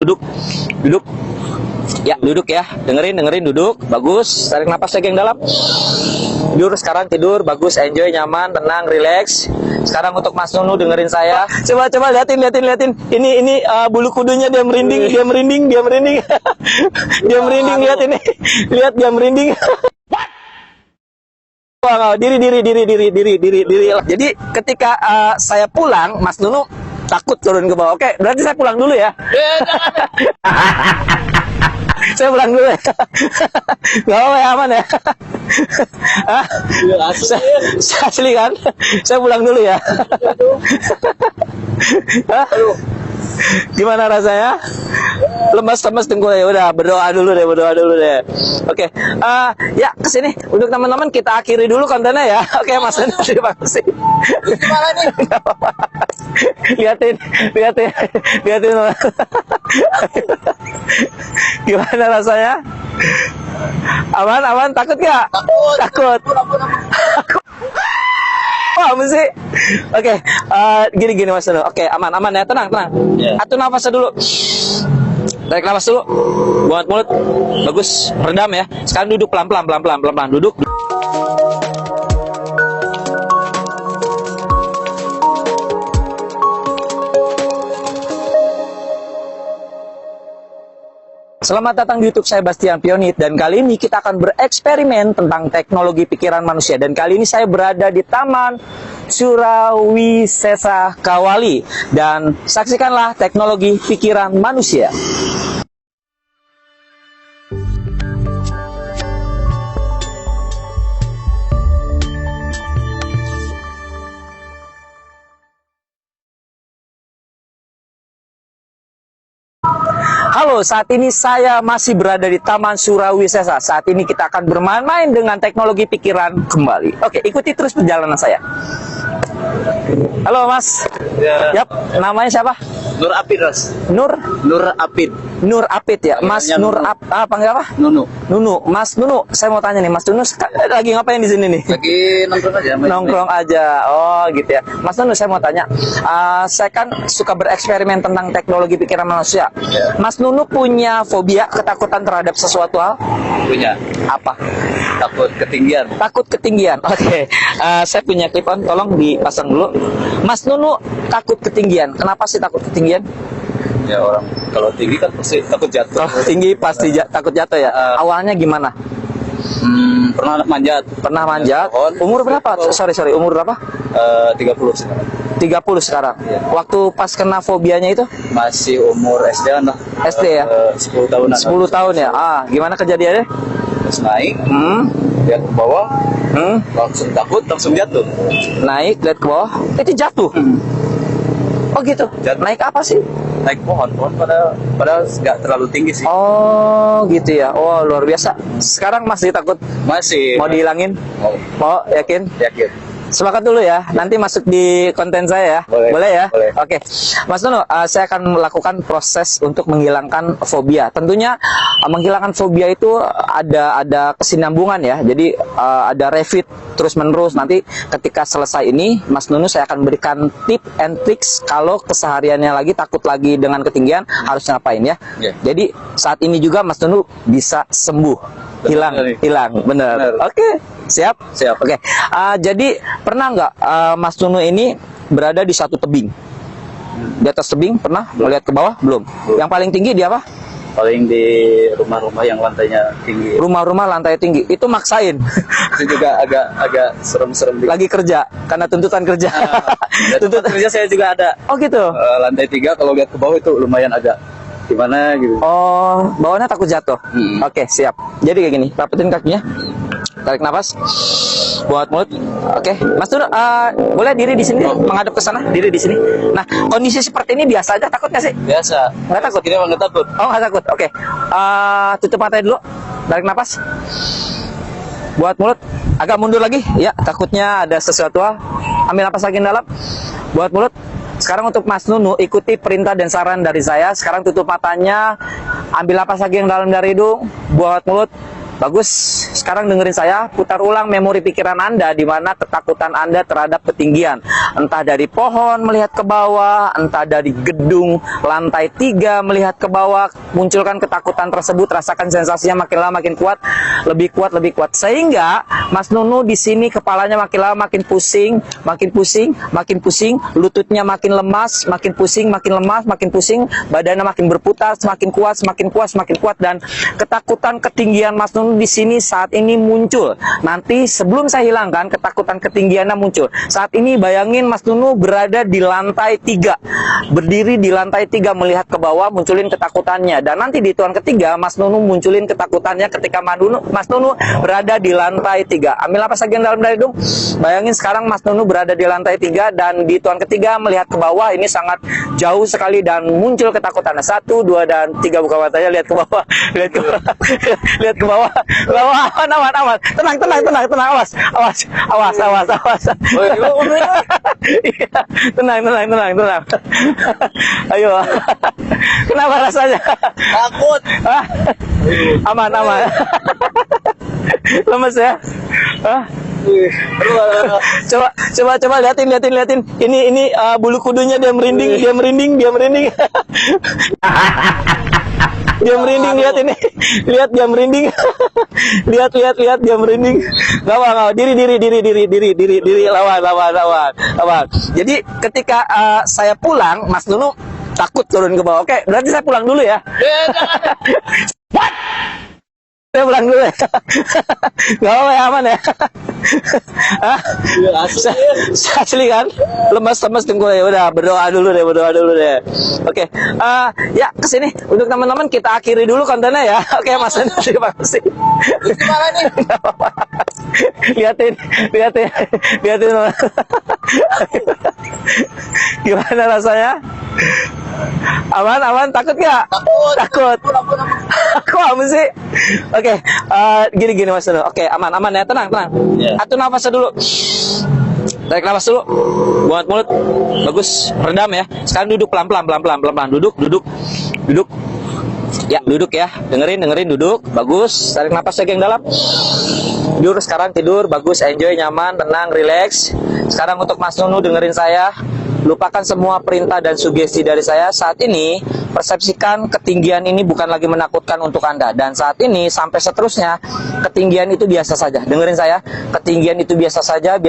duduk, duduk. Ya, duduk ya. Dengerin, duduk. Bagus. Tarik napas lagi yang dalam. Tidur sekarang, tidur. Bagus, enjoy, nyaman, tenang, relax. Sekarang untuk Mas Nunu dengerin saya. Coba liatin. Ini bulu kudunya dia merinding. Dia merinding. Dia merinding, lihat ini. Lihat dia merinding. Wow, diri. Jadi ketika saya pulang, Mas Nunu takut turun ke bawah. Oke, berarti saya pulang dulu ya. Saya pulang dulu ya. Gak apa-apa ya, aman ya. Asli kan? Saya pulang dulu ya. Gimana rasanya? Lemas dengkulnya. Udah, berdoa dulu deh. Oke, ya kesini untuk teman-teman kita akhiri dulu kontennya ya. Oke, Mas Nunu, terima kasih. Gimana nih? liatin. Gimana rasanya? Aman, takut gak? Takut. Wah, mesti. Oke, gini Mas Nunu. Oke, aman ya, tenang. Yeah. Atur nafasnya dulu. Tarik nafas dulu. Buat mulut. Bagus, redam ya. Sekarang duduk pelan-pelan. Duduk. Selamat datang di YouTube saya Bastian Pionit, dan kali ini kita akan bereksperimen tentang teknologi pikiran manusia. Dan kali ini saya berada di Taman Surawisesa Kawali, dan saksikanlah teknologi pikiran manusia. Halo, saat ini saya masih berada di Taman Surawisesa. Saat ini kita akan bermain-main dengan teknologi pikiran kembali. Oke, ikuti terus perjalanan saya. Halo Mas. Ya. Yap, namanya siapa? Nur Apid, Ras. Nur Apid. Nur Apid ya. Mas Panggilannya Nur Nunu. panggil apa? Nunu. Mas Nunu, saya mau tanya nih, Mas Nunu lagi ngapain di sini nih? Lagi nongkrong aja. Nongkrong aja. Oh, gitu ya. Mas Nunu, saya mau tanya. Saya kan suka bereksperimen tentang teknologi pikiran manusia. Ya. Mas Nunu punya fobia, ketakutan terhadap sesuatu hal? Punya. Apa? Takut ketinggian. Takut ketinggian. Oke. Saya punya clip on, tolong dipasang dulu. Mas Nunu takut ketinggian. Kenapa sih takut ketinggian? Ya, orang kalau tinggi kan pasti takut jatuh. Oh, tinggi pasti takut jatuh ya. Awalnya gimana? Pernah manjat. Pernah manjat. Pohon. Umur berapa? Sorry, umur berapa? 30 sekarang. 30 sekarang. Iya. Waktu pas kena fobianya itu? Masih umur SD-an lah. SD ya? 10 tahunan. 10 tahun ya. Gimana kejadiannya? Terus naik, lihat ke bawah, langsung takut, langsung jatuh. Naik, lihat ke bawah, itu jatuh. Oh gitu. Jatuh. Naik apa sih? Naik pohon padahal nggak terlalu tinggi sih. Oh gitu ya. Oh, luar biasa. Sekarang masih takut? Masih. Mau dihilangin? Mau, yakin? Yakin. Sepakat dulu ya, nanti masuk di konten saya ya. Boleh. Ya? Boleh. Oke, Mas Nunu, saya akan melakukan proses untuk menghilangkan fobia. Tentunya menghilangkan fobia itu ada kesinambungan ya. Jadi ada refit terus menerus. Nanti ketika selesai ini, Mas Nunu saya akan berikan tip and tricks kalau kesehariannya lagi takut lagi dengan ketinggian harus ngapain ya. Yeah. Jadi saat ini juga Mas Nunu bisa sembuh. Hilang, bener. Oke, siap. Oke, jadi pernah nggak Mas Nunu ini berada di satu tebing? Di atas tebing pernah melihat ke bawah? Belum. Yang paling tinggi di apa? Paling di rumah-rumah yang lantainya tinggi. Rumah-rumah lantai tinggi. Itu maksain. Itu juga agak serem-serem. Lagi kerja karena tuntutan kerja. Tuntutan kerja saya juga ada. Oh gitu. Lantai 3 kalau lihat ke bawah itu lumayan agak gimana gitu. Oh, bawahnya takut jatuh. Oke, siap. Jadi kayak gini, rapetin kakinya. Tarik nafas. Buat mulut. Oke, Mas Nunu, boleh diri di sini, menghadap ke sana, diri di sini. Nah, kondisi seperti ini biasa aja, takut nggak sih? Biasa. Nggak takut? Ini emang nggak takut. Oh, nggak takut. Oke. Tutup mata dulu. Tarik nafas. Buat mulut. Agak mundur lagi. Ya, takutnya ada sesuatu hal. Ambil nafas lagi dalam. Buat mulut. Sekarang untuk Mas Nunu, ikuti perintah dan saran dari saya. Sekarang tutup matanya. Ambil nafas lagi yang dalam dari hidung. Buat mulut. Bagus. Sekarang dengerin saya, putar ulang memori pikiran Anda di mana ketakutan Anda terhadap ketinggian. Entah dari pohon melihat ke bawah, entah dari gedung lantai 3 melihat ke bawah, munculkan ketakutan tersebut, rasakan sensasinya makin lama makin kuat, lebih kuat, lebih kuat. Sehingga Mas Nunu di sini kepalanya makin lama makin pusing, makin pusing, makin pusing, lututnya makin lemas, makin pusing, makin lemas, makin pusing, badannya makin berputar, semakin kuat, semakin kuat, semakin kuat, dan ketakutan ketinggian Mas Nunu di sini saat ini muncul. Nanti sebelum saya hilangkan ketakutan ketinggiannya muncul. Saat ini bayangin Mas Nunu berada di lantai 3, berdiri di lantai 3 melihat ke bawah, munculin ketakutannya. Dan nanti di hitungan ketiga Mas Nunu munculin ketakutannya ketika Mas Nunu berada di lantai 3. Ambil napas lagi dalam dari hidung. Bayangin sekarang Mas Nunu berada di lantai 3 dan di hitungan ketiga melihat ke bawah, ini sangat jauh sekali dan muncul ketakutannya. 1, 2, dan 3, buka matanya, lihat ke bawah, lihat ke bawah, lihat ke bawah. Bawah, aman, tenang, awas. Iya, tenang. Ayo, kenapa rasanya? Takut. Hah? Aman. Lemes ya? Hah? Coba liatin. Ini bulu kudunya dia merinding. Dia merinding, lihat ini. Lihat dia merinding. Lihat dia merinding. Gak apa, diri, lawan. Jadi ketika saya pulang, Mas Nunu takut turun ke bawah. Oke, berarti saya pulang dulu ya. What? Saya pulang dulu ya. Gak apa ya, aman ya. Hah? Asli kan? Lemas dengkulnya. Udah, berdoa dulu deh. Oke. Ya, kesini. Untuk teman-teman kita akhiri dulu kontennya ya. Oke, Mas Nunu, terima kasih. Gimana nih? Liatin. Gimana rasanya? Aman, takut gak? Takut. Kok apa sih? Oke, gini Mas Nunu. Oke, aman ya, tenang. Yeah. Atur nafasnya dulu. Tarik nafas dulu. Buat mulut. Bagus. Redam ya. Sekarang duduk pelan-pelan. Duduk. Ya, duduk ya. Dengerin duduk. Bagus. Tarik nafas lagi yang dalam. Tidur sekarang, tidur. Bagus, enjoy, nyaman, tenang, relax. Sekarang untuk Mas Nunu dengerin saya. Lupakan semua perintah dan sugesti dari saya. Saat ini, persepsikan ketinggian ini bukan lagi menakutkan untuk Anda. Dan saat ini, sampai seterusnya, ketinggian itu biasa saja. Dengerin saya, ketinggian itu biasa saja,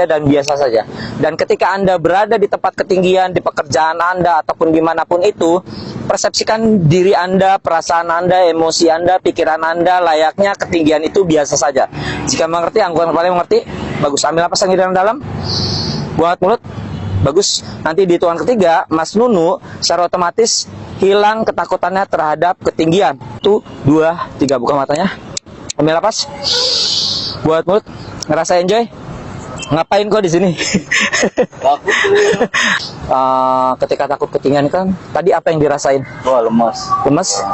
dan biasa saja. Dan ketika Anda berada di tempat ketinggian, di pekerjaan Anda, ataupun dimanapun itu, persepsikan diri Anda, perasaan Anda, emosi Anda, pikiran Anda, layaknya ketinggian itu biasa saja. Jika mengerti, anggota paling mengerti, bagus. Ambil napas yang dalam, buat mulut. Bagus. Nanti di hitungan ketiga, Mas Nunu secara otomatis hilang ketakutannya terhadap ketinggian. 1, 2, 3, buka matanya. Ambil napas. Buat mulut. Ngerasa enjoy? Ngapain kok di sini? Takut. Ketika takut ketinggian kan, tadi apa yang dirasain? Wah, lemas.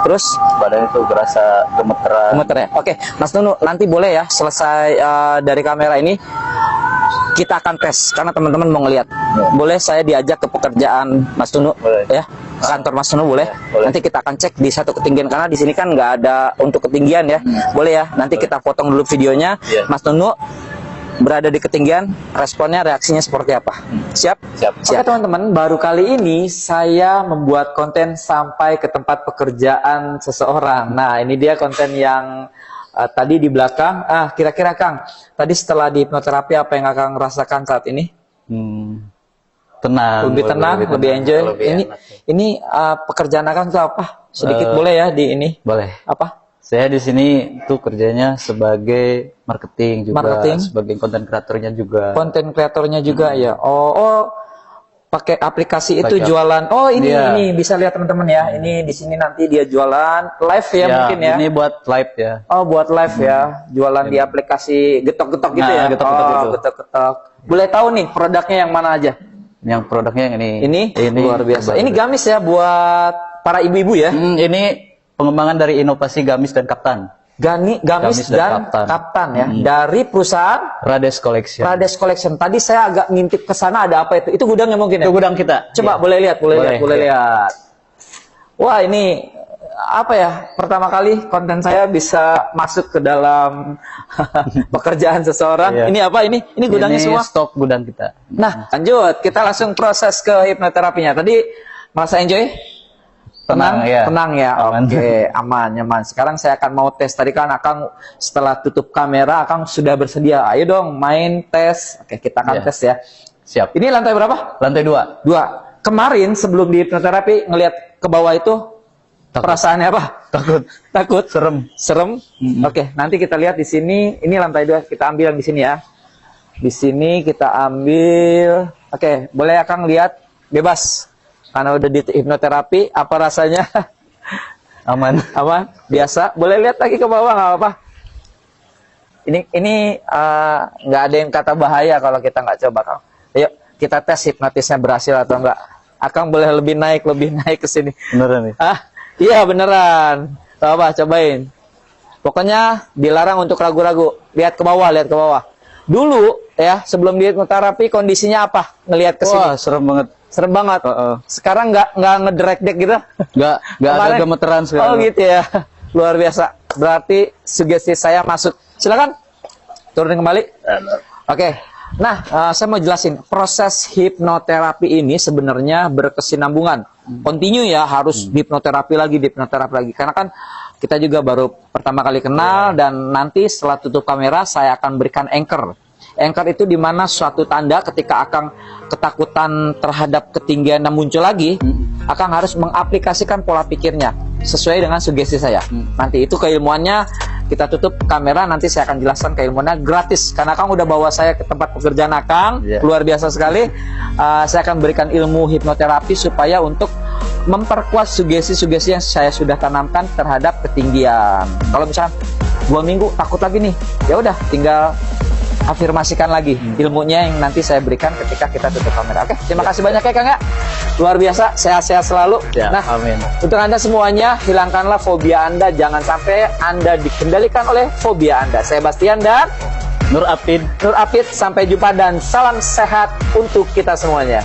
Terus Badan itu berasa gemeteran. gemeter ya? Oke, Mas Nunu, nanti boleh ya selesai dari kamera ini kita akan tes karena teman-teman mau ngelihat. Boleh saya diajak ke pekerjaan Mas Nunu? Boleh. Ya, kantor Mas Nunu boleh? Boleh. Nanti kita akan cek di satu ketinggian karena di sini kan nggak ada untuk ketinggian ya. Boleh ya? Nanti kita potong dulu videonya. Mas Nunu berada di ketinggian, responnya, reaksinya seperti apa? Siap? Oke teman-teman, baru kali ini saya membuat konten sampai ke tempat pekerjaan seseorang. Nah, ini dia konten yang tadi di belakang. Kira-kira Kang, tadi setelah di hipnoterapi apa yang Kang rasakan saat ini? Tenang. Lebih tenang, lebih enjoy. Ini pekerjaan Kang itu apa? Sedikit boleh ya di ini? Boleh. Apa? Saya di sini tuh kerjanya sebagai marketing juga, sebagai konten kreatornya juga. Konten kreatornya juga ya. Oh, pakai aplikasi itu jualan. Oh, ini bisa lihat teman-teman ya. Ini di sini nanti dia jualan live ya, mungkin ya. Ini buat live ya. Oh, buat live ya. Jualan di aplikasi getok-getok gitu ya. Getok-getok. Boleh tahu nih produknya yang mana aja? Yang produknya yang ini. Ini luar biasa. Ini gamis ya buat para ibu-ibu ya. Ini pengembangan dari inovasi Gamis dan Kaptan. Gamis dan Kaptan ya. Dari perusahaan Rades Collection. Tadi saya agak ngintip ke sana, ada apa itu? Itu gudangnya mungkin ya? Itu gudang kita. Coba boleh lihat. Wah, ini apa ya, pertama kali konten saya bisa masuk ke dalam pekerjaan seseorang. Iya. Ini apa ini? Ini gudangnya Ini semua. stok gudang kita. Nah, lanjut. Kita langsung proses ke hipnoterapinya. Tadi merasa enjoy? Tenang, ya. Tenang ya. Aman. Oke, aman, nyaman. Sekarang saya akan mau tes. Tadi kan Akang setelah tutup kamera, Akang sudah bersedia. Ayo dong, main tes. Oke, kita akan Iya. tes ya. Siap. Ini lantai berapa? Lantai 2. 2. Kemarin sebelum di hipnoterapi ngelihat ke bawah itu Takut. perasaannya apa? Takut. Takut? Serem. Serem? Oke, nanti kita lihat di sini. Ini lantai 2. Kita ambil yang di sini ya. Di sini kita ambil. Oke, boleh Akang lihat bebas. Karena udah di hipnoterapi, apa rasanya? Aman. Aman? Biasa? Boleh lihat lagi ke bawah, nggak apa-apa. Ini nggak ada yang kata bahaya kalau kita nggak coba, Kang. Ayo, kita tes hipnotisnya berhasil atau enggak. Akang boleh lebih naik ke sini. Beneran nih. Iya beneran. Coba, cobain. Pokoknya dilarang untuk ragu-ragu. Lihat ke bawah, lihat ke bawah. Dulu ya, sebelum di hipnoterapi kondisinya apa? Ngelihat ke sini. Wah, serem banget. Serem banget. Sekarang nggak ngederek-dek gitu. Nggak ada Kemarin- gemeteran sekarang. Oh gitu ya. Luar biasa. Berarti sugesti saya masuk. Silakan. Turunin kembali. Oke. Nah, saya mau jelasin. Proses hipnoterapi ini sebenarnya berkesinambungan. Continue ya, harus hipnoterapi lagi. Karena kan kita juga baru pertama kali kenal, dan nanti setelah tutup kamera saya akan berikan anchor. Anchor itu dimana suatu tanda ketika Akang ketakutan terhadap ketinggian yang muncul lagi, Akang harus mengaplikasikan pola pikirnya sesuai dengan sugesti saya. Nanti itu keilmuannya kita tutup kamera, nanti saya akan jelaskan keilmuannya gratis. Karena Akang udah bawa saya ke tempat pekerjaan Akang, luar biasa sekali. Saya akan berikan ilmu hipnoterapi supaya untuk memperkuat sugesti-sugesti yang saya sudah tanamkan terhadap ketinggian. Kalau misalnya 2 minggu takut lagi nih, ya udah tinggal afirmasikan lagi ilmunya yang nanti saya berikan ketika kita tutup kamera. Oke, terima kasih banyak ya Kang ya. Luar biasa, sehat-sehat selalu. Ya, Nah, amin. untuk Anda semuanya, hilangkanlah fobia Anda. Jangan sampai Anda dikendalikan oleh fobia Anda. Saya Bastian dan Nur Apid. Nur Apid. Sampai jumpa dan salam sehat untuk kita semuanya.